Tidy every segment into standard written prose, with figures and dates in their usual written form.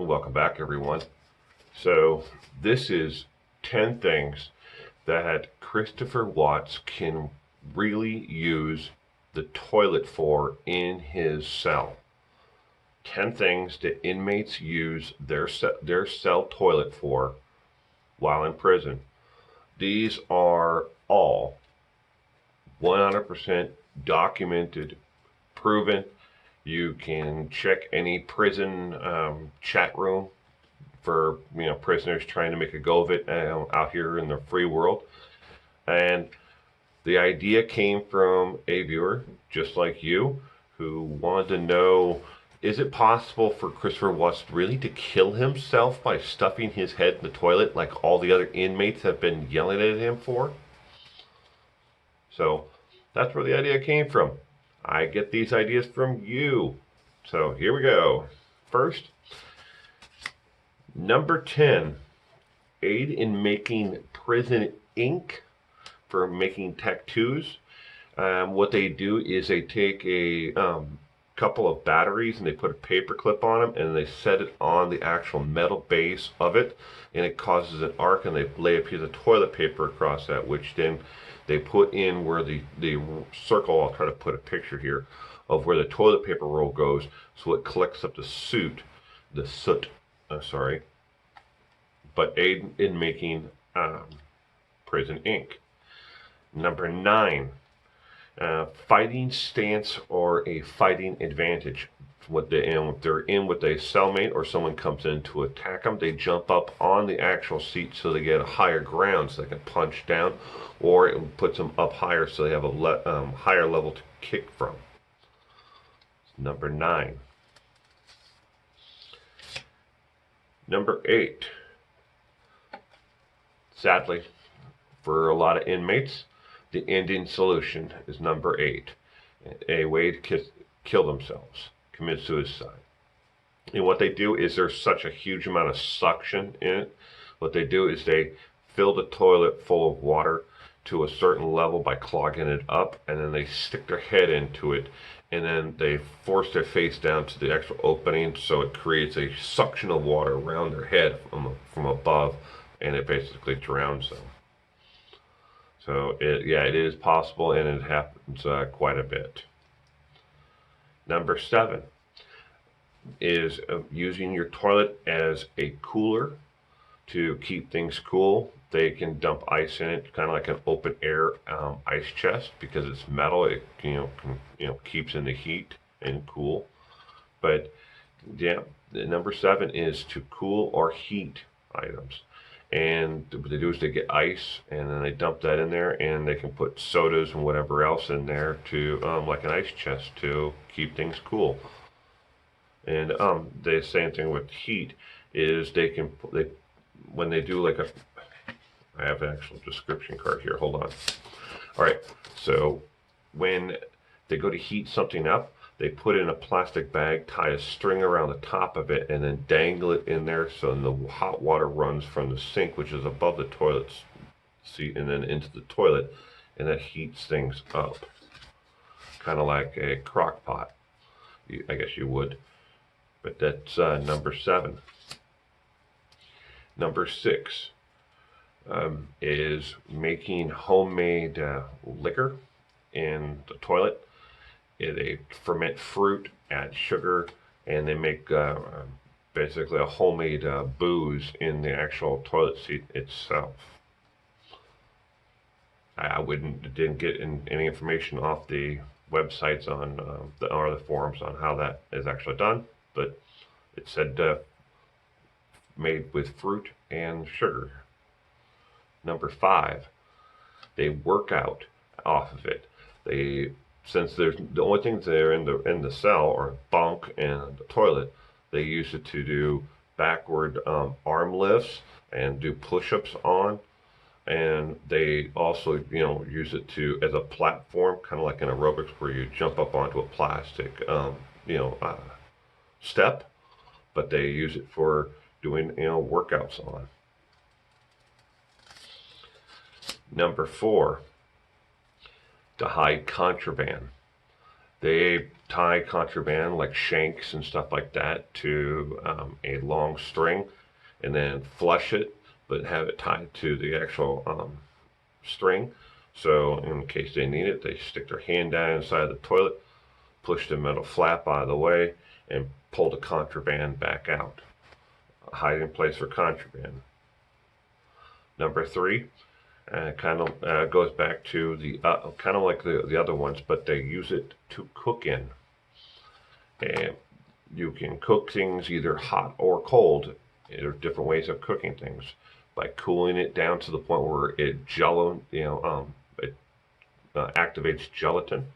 Welcome back, everyone. So, this is 10 things that Christopher Watts can really use the toilet for in his cell. 10 things that inmates use their cell toilet for while in prison. These are all 100% documented, proven. You can check any prison chat room for prisoners trying to make a go of it out here in the free world. And the idea came from a viewer just like you who wanted to know, is it possible for Christopher Watts really to kill himself by stuffing his head in the toilet like all the other inmates have been yelling at him for? So that's where the idea came from. I get these ideas from you. So here we go. First, number 10, aid in making prison ink for making tattoos. What they do is they take a couple of batteries and they put a paper clip on them and they set it on the actual metal base of it, and it causes an arc, and they lay a piece of toilet paper across that, which then they put in where the circle, I'll try to put a picture here of where the toilet paper roll goes, so it collects up the soot, but aid in making prison ink. Number 9, fighting stance or a fighting advantage. If they're in with a cellmate or someone comes in to attack them, they jump up on the actual seat so they get a higher ground so they can punch down, or it puts them up higher so they have a higher level to kick from. Number 9. Number 8. Sadly, for a lot of inmates, the ending solution is number 8. A way to kill themselves, commit suicide. And what they do is there's such a huge amount of suction in it. What they do is they fill the toilet full of water to a certain level by clogging it up, and then they stick their head into it, and then they force their face down to the actual opening, so it creates a suction of water around their head from above, and it basically drowns them. So it is possible, and it happens quite a bit. Number 7 is using your toilet as a cooler to keep things cool. They can dump ice in it, kind of like an open air ice chest, because it's metal. It keeps in the heat and cool. But yeah, number 7 is to cool or heat items. And what they do is they get ice and then they dump that in there, and they can put sodas and whatever else in there to like an ice chest to keep things cool. And the same thing with heat is when they do like I have an actual description card here. Hold on. All right. So when they go to heat something up, they put it in a plastic bag, tie a string around the top of it, and then dangle it in there so the hot water runs from the sink, which is above the toilet seat, and then into the toilet, and that heats things up. Kind of like a crock pot, I guess you would. But that's number 7. Number 6 is making homemade liquor in the toilet. They ferment fruit, add sugar, and they make basically a homemade booze in the actual toilet seat itself. I didn't get any information off the websites on or the forums on how that is actually done, but it said made with fruit and sugar. Number 5, they work out off of it. Since there's the only things there in the cell or bunk and the toilet, they use it to do backward arm lifts and do push-ups on, and they also use it as a platform, kind of like in aerobics where you jump up onto a plastic step, but they use it for doing workouts on. Number 4, to hide contraband. They tie contraband like shanks and stuff like that to a long string and then flush it, but have it tied to the actual string. So in case they need it, they stick their hand down inside the toilet, push the metal flap out of the way, and pull the contraband back out. A hiding place for contraband. Number three, kind of goes back to the kind of like the other ones, but they use it to cook in. And you can cook things either hot or cold. There are different ways of cooking things by cooling it down to the point where it activates gelatin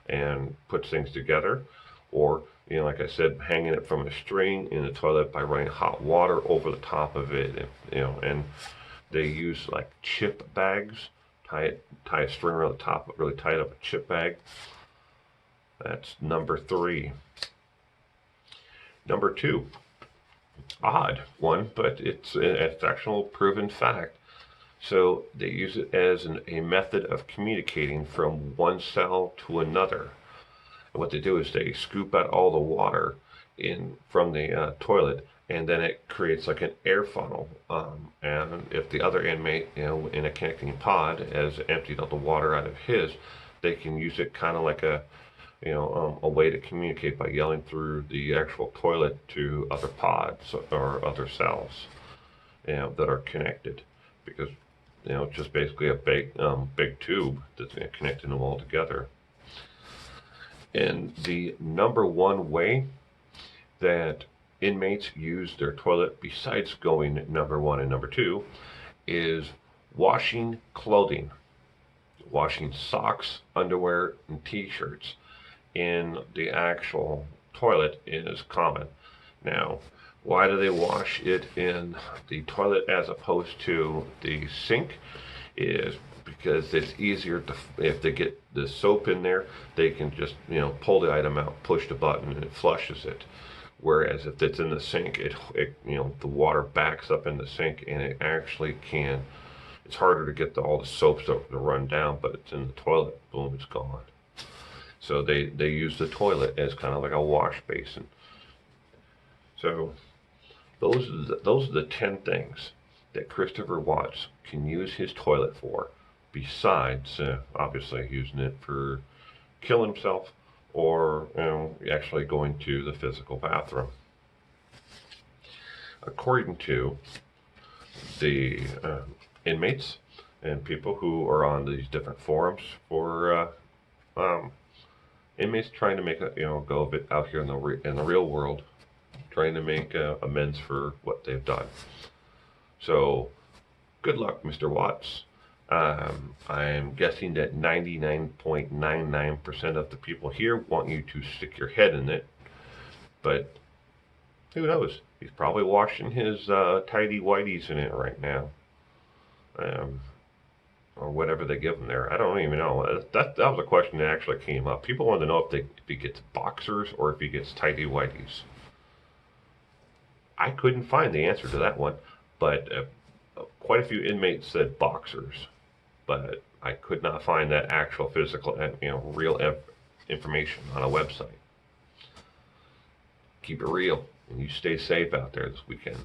and puts things together, or like I said, hanging it from a string in the toilet by running hot water over the top of it. And they use like chip bags, tie a string around the top, really tight up a chip bag. That's number three. Number two, odd one, but it's actual proven fact. So they use it as a method of communicating from one cell to another. And what they do is they scoop out all the water in from the toilet, and then it creates like an air funnel. And if the other inmate, in a connecting pod, has emptied all the water out of his, they can use it kind of like a way to communicate by yelling through the actual toilet to other pods or other cells, that are connected, because just basically a big tube that's connecting them all together. And the number one way that inmates use their toilet, besides going number one and number two, is washing clothing, washing socks, underwear, and t-shirts in the actual toilet is common. Now, why do they wash it in the toilet as opposed to the sink? Is because it's easier to, if they get the soap in there, they can just pull the item out, push the button, and it flushes it. Whereas if it's in the sink, the water backs up in the sink, and it actually can. It's harder to get all the soaps to run down, but it's in the toilet. Boom, it's gone. So they use the toilet as kind of like a wash basin. So those are the 10 things that Christopher Watts can use his toilet for, besides obviously using it for killing himself or actually going to the physical bathroom. According to the inmates and people who are on these different forums for inmates trying to make a go of it out here in the real world, trying to make amends for what they've done. So, good luck, Mr. Watts. I'm guessing that 99.99% of the people here want you to stick your head in it, but who knows? He's probably washing his tidy whities in it right now, or whatever they give him there. I don't even know. That was a question that actually came up. People want to know if he gets boxers or if he gets tidy whities. I couldn't find the answer to that one, but quite a few inmates said boxers, but I could not find that actual physical, real information on a website. Keep it real, and you stay safe out there this weekend.